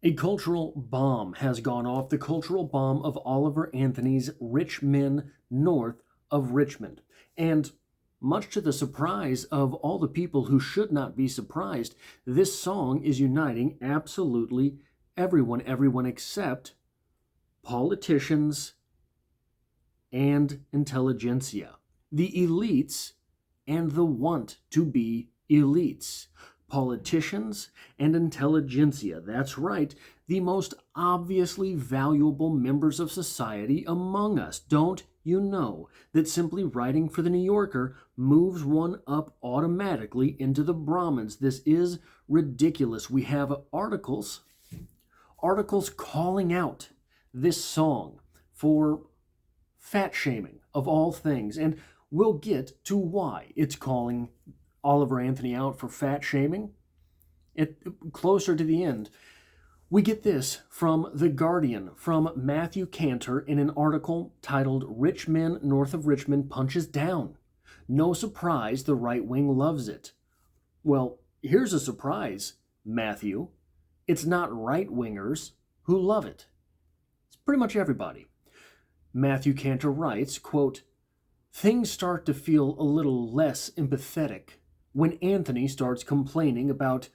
A cultural bomb has gone off, the cultural bomb of Oliver Anthony's Rich Men North of Richmond. And much to the surprise of all the people who should not be surprised, this song is uniting absolutely everyone except politicians and intelligentsia. The elites and the want to be elites. Politicians and intelligentsia. That's right, the most obviously valuable members of society among us. Don't you know that simply writing for the New Yorker moves one up automatically into the Brahmins? This is ridiculous. We have articles calling out this song for fat shaming of all things. And we'll get to why it's calling Oliver Anthony out for fat shaming. Closer to the end, we get this from The Guardian, from Matthew Cantor in an article titled Rich Men North of Richmond Punches Down. No surprise the right wing loves it. Well, here's a surprise, Matthew. It's not right wingers who love it. It's pretty much everybody. Matthew Cantor writes, quote, "Things start to feel a little less empathetic when Anthony starts complaining about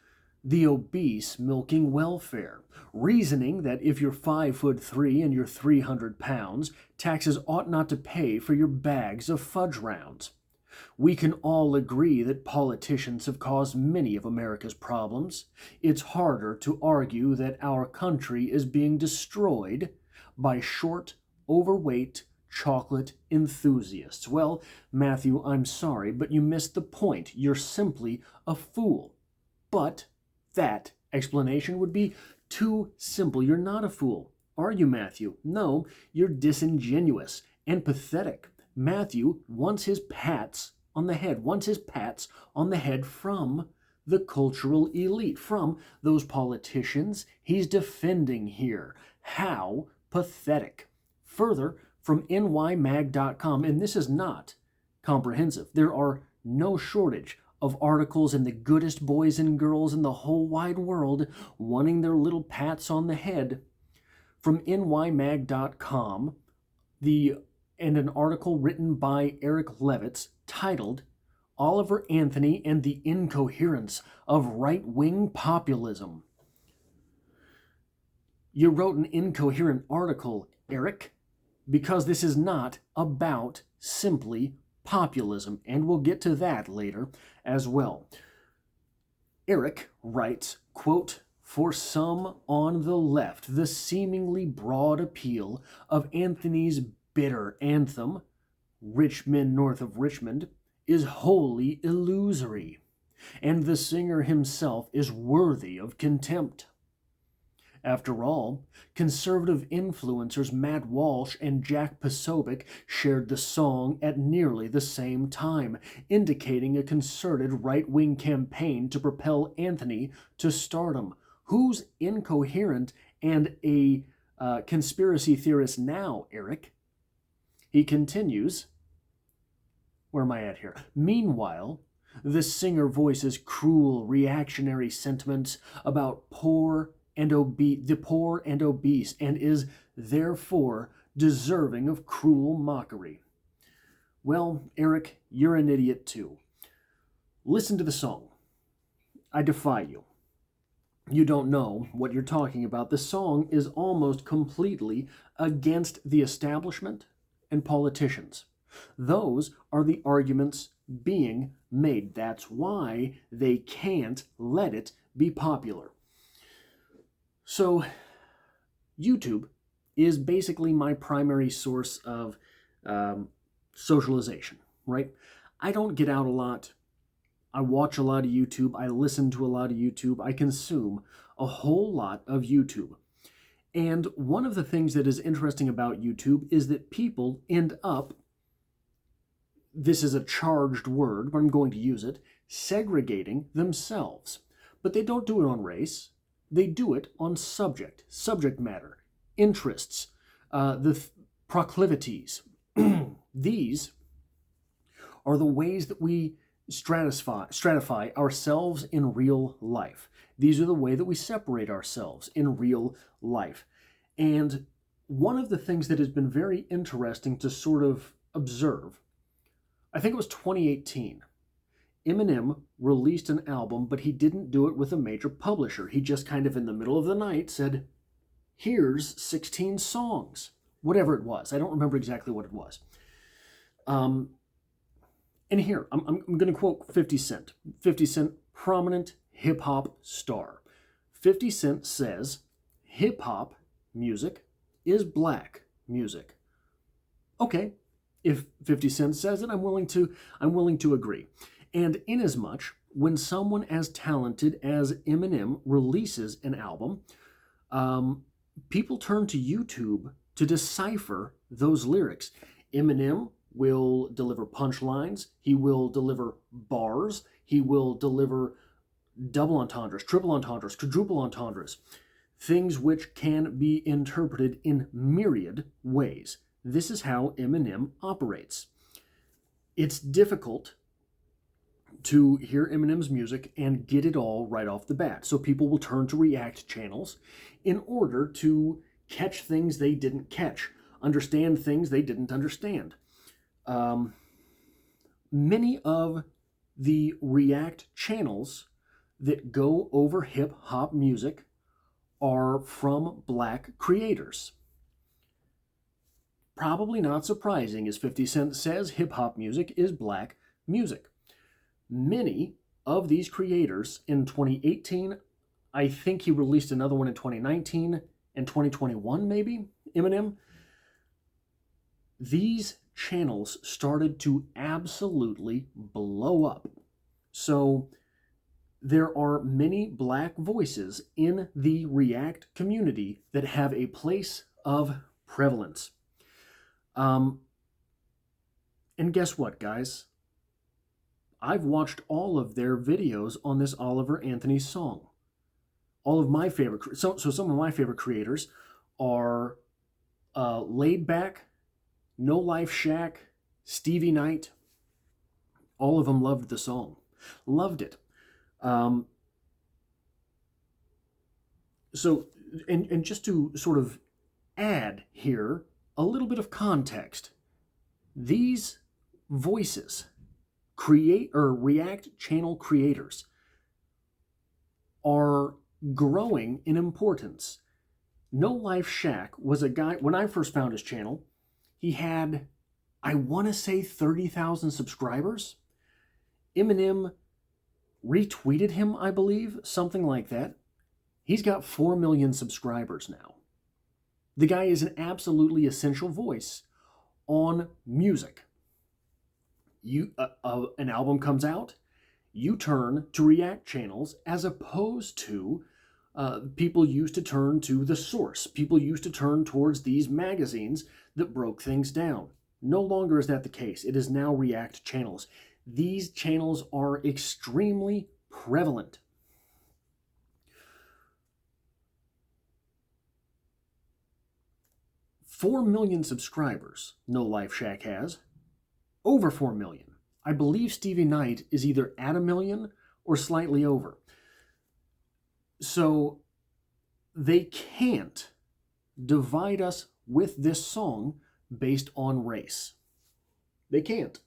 the obese milking welfare, reasoning that if you're 5'3" and you're 300 pounds, taxes ought not to pay for your bags of fudge rounds. We can all agree that politicians have caused many of America's problems. It's harder to argue that our country is being destroyed by short, overweight chocolate enthusiasts." Well, Matthew, I'm sorry, but you missed the point. You're simply a fool. But that explanation would be too simple. You're not a fool, are you, Matthew? No, you're disingenuous and pathetic. Matthew wants his pats on the head from the cultural elite, from those politicians he's defending here. How pathetic. Further, from nymag.com, and this is not comprehensive. There are no shortage of articles in the goodest boys and girls in the whole wide world wanting their little pats on the head. From nymag.com, an article written by Eric Levitz titled Oliver Anthony and the Incoherence of Right-Wing Populism. You wrote an incoherent article, Eric, because this is not about simply populism, and we'll get to that later as well. Eric writes, quote, "For some on the left, the seemingly broad appeal of Anthony's bitter anthem, Rich Men North of Richmond, is wholly illusory, and the singer himself is worthy of contempt. After all, conservative influencers Matt Walsh and Jack Posobiec shared the song at nearly the same time, indicating a concerted right-wing campaign to propel Anthony to stardom. Who's incoherent and a conspiracy theorist now, Eric?" He continues, where am I at here? "Meanwhile, the singer voices cruel reactionary sentiments about the poor and obese, and is therefore deserving of cruel mockery." Well, Eric, you're an idiot too. Listen to the song. I defy you. You don't know what you're talking about. The song is almost completely against the establishment and politicians. Those are the arguments being made. That's why they can't let it be popular. So, YouTube is basically my primary source of socialization, right? I don't get out a lot. I watch a lot of YouTube. I listen to a lot of YouTube. I consume a whole lot of YouTube. And one of the things that is interesting about YouTube is that people end up, this is a charged word, but I'm going to use it, segregating themselves. But they don't do it on race. They do it on subject matter, interests, proclivities. These are the ways that we stratify ourselves in real life. These are the way that we separate ourselves in real life. And one of the things that has been very interesting to sort of observe, I think it was 2018, Eminem released an album, but he didn't do it with a major publisher. He just kind of in the middle of the night said, here's 16 songs, whatever it was. I don't remember exactly what it was. And here, I'm going to quote 50 Cent. 50 Cent, prominent hip-hop star. 50 Cent says, hip-hop music is black music. Okay, if 50 Cent says it, I'm willing to agree. And inasmuch, when someone as talented as Eminem releases an album, people turn to YouTube to decipher those lyrics. Eminem will deliver punchlines, he will deliver bars, he will deliver double entendres, triple entendres, quadruple entendres, things which can be interpreted in myriad ways. This is how Eminem operates. It's difficult to hear Eminem's music and get it all right off the bat. So people will turn to React channels in order to catch things they didn't catch, understand things they didn't understand. Many of the React channels that go over hip-hop music are from black creators. Probably not surprising, as 50 Cent says, hip-hop music is black music. Many of these creators in 2018, I think he released another one in 2019 and 2021 maybe, Eminem, these channels started to absolutely blow up. So there are many black voices in the React community that have a place of prevalence. And guess what, guys? I've watched all of their videos on this Oliver Anthony song. All of my favorite, so some of my favorite creators are Laid Back, No Life Shack, Stevie Knight. All of them loved the song. Loved it. So, and just to sort of add here a little bit of context, these voices, React channel creators, are growing in importance. No Life Shack was a guy, when I first found his channel, he had, I want to say 30,000 subscribers. Eminem retweeted him, I believe, something like that. He's got 4 million subscribers now. The guy is an absolutely essential voice on music. An album comes out, you turn to React channels as opposed to people used to turn to The Source. People used to turn towards these magazines that broke things down. No longer is that the case. It is now React channels. These channels are extremely prevalent. $4 million subscribers, No Life Shack has. Over 4 million. I believe Stevie Knight is either at 1 million or slightly over. So they can't divide us with this song based on race. They can't.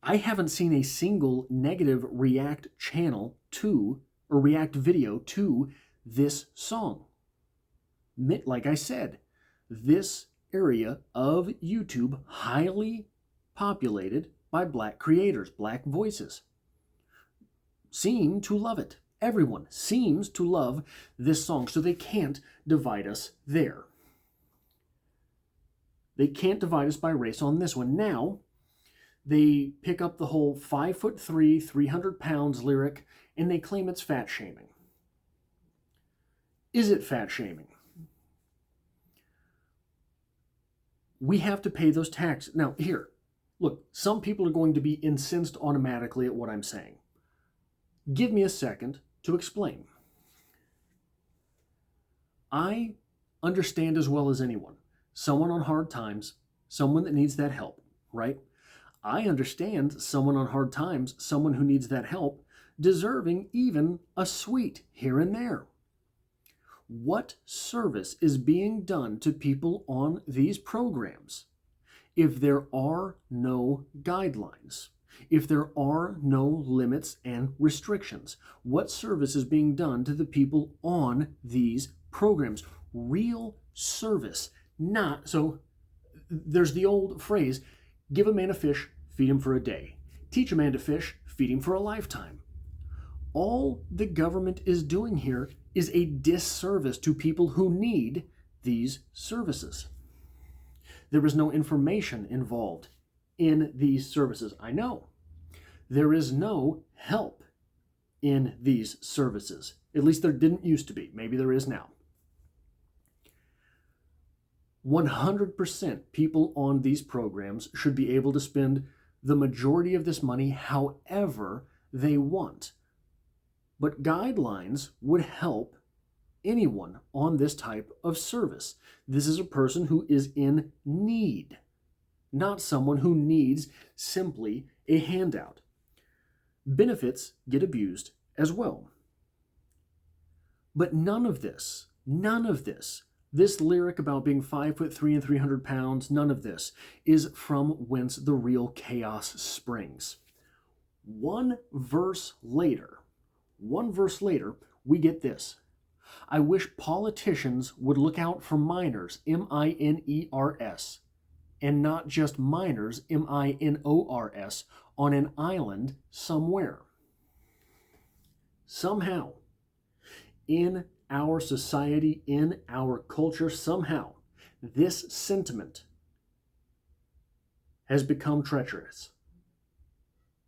I haven't seen a single negative React channel to, or React video to this song. Like I said, this area of YouTube highly populated by black creators, black voices, seem to love it. Everyone seems to love this song, so they can't divide us there. They can't divide us by race on this one. Now, they pick up the whole 5'3", 300 pounds lyric, and they claim it's fat shaming. Is it fat shaming? We have to pay those taxes. Now, here, look, some people are going to be incensed automatically at what I'm saying. Give me a second to explain. I understand as well as anyone, someone on hard times, someone that needs that help, right? I understand someone on hard times, someone who needs that help, deserving even a sweet here and there. What service is being done to people on these programs if there are no guidelines? If there are no limits and restrictions? What service is being done to the people on these programs? Real service. Not so. There's the old phrase, give a man a fish, feed him for a day. Teach a man to fish, feed him for a lifetime. All the government is doing here is a disservice to people who need these services. There is no information involved in these services. I know. There is no help in these services. At least there didn't used to be. Maybe there is now. 100% people on these programs should be able to spend the majority of this money however they want. But guidelines would help anyone on this type of service. This is a person who is in need, not someone who needs simply a handout. Benefits get abused as well. But none of this, this lyric about being 5'3" and 300 pounds, none of this is from whence the real chaos springs. One verse later, we get this. I wish politicians would look out for minors, M-I-N-E-R-S, and not just minors, M-I-N-O-R-S, on an island somewhere. Somehow, in our society, in our culture, somehow, this sentiment has become treacherous.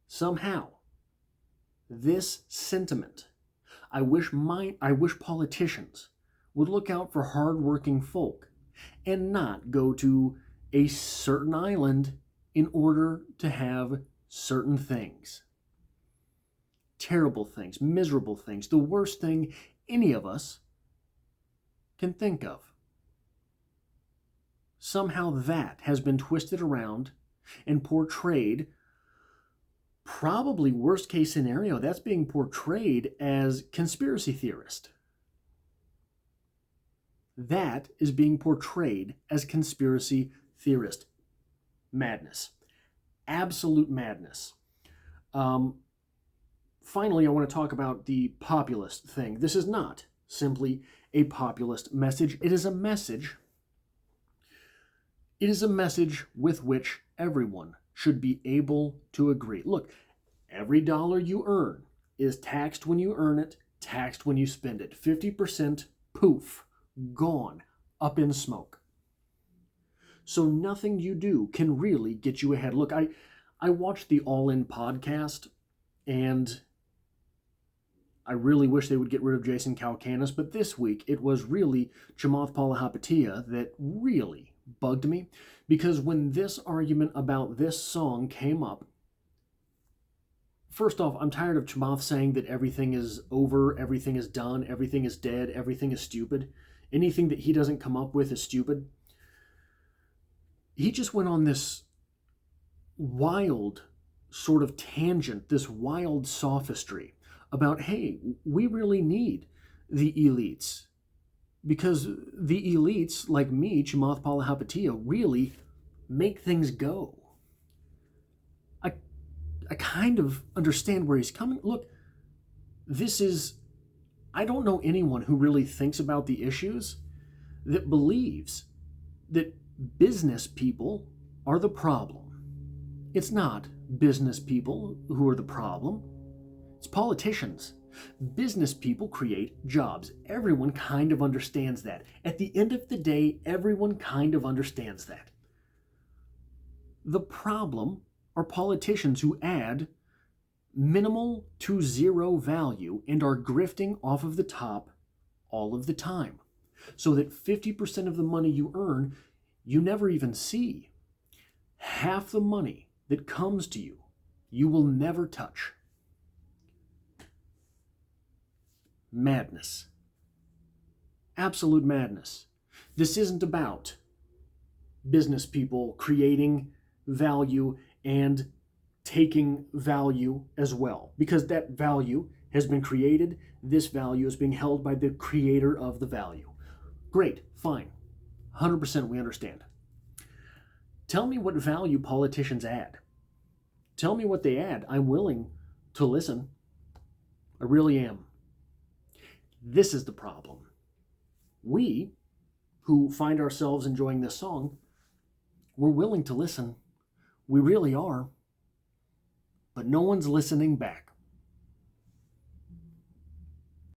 Somehow, this sentiment, I wish politicians would look out for hardworking folk and not go to a certain island in order to have certain things. Terrible things, miserable things, the worst thing any of us can think of. Somehow that has been twisted around and portrayed. Probably worst case scenario, that's being portrayed as conspiracy theorist. That is being portrayed as conspiracy theorist. Madness. Absolute madness. Finally, I want to talk about the populist thing. This is not simply a populist message. It is a message. It is a message with which everyone should be able to agree. Look, every dollar you earn is taxed when you earn it, taxed when you spend it. 50%, poof, gone, up in smoke. So nothing you do can really get you ahead. Look, I watched the All In podcast, and I really wish they would get rid of Jason Calacanis, but this week it was really Chamath Palihapitiya that really bugged me, because when this argument about this song came up, first off, I'm tired of Chamath saying that everything is over, everything is done, everything is dead, everything is stupid. Anything that he doesn't come up with is stupid. He just went on this wild sort of tangent, this wild sophistry about, hey, we really need the elites. Because the elites, like me, Chamath Palihapitiya, really make things go. I kind of understand where he's coming. Look, I don't know anyone who really thinks about the issues that believes that business people are the problem. It's not business people who are the problem. It's politicians. Business people create jobs. Everyone kind of understands that. At the end of the day, everyone kind of understands that. The problem are politicians who add minimal to zero value and are grifting off of the top all of the time, so that 50% of the money you earn, you never even see. Half the money that comes to you, you will never touch. Madness. Absolute madness. This isn't about business people creating value and taking value as well, because that value has been created. This value is being held by the creator of the value. Great, fine. 100% we understand. Tell me what value politicians add. Tell me what they add. I'm willing to listen. I really am. This is the problem. We, who find ourselves enjoying this song, we're willing to listen. We really are. But no one's listening back.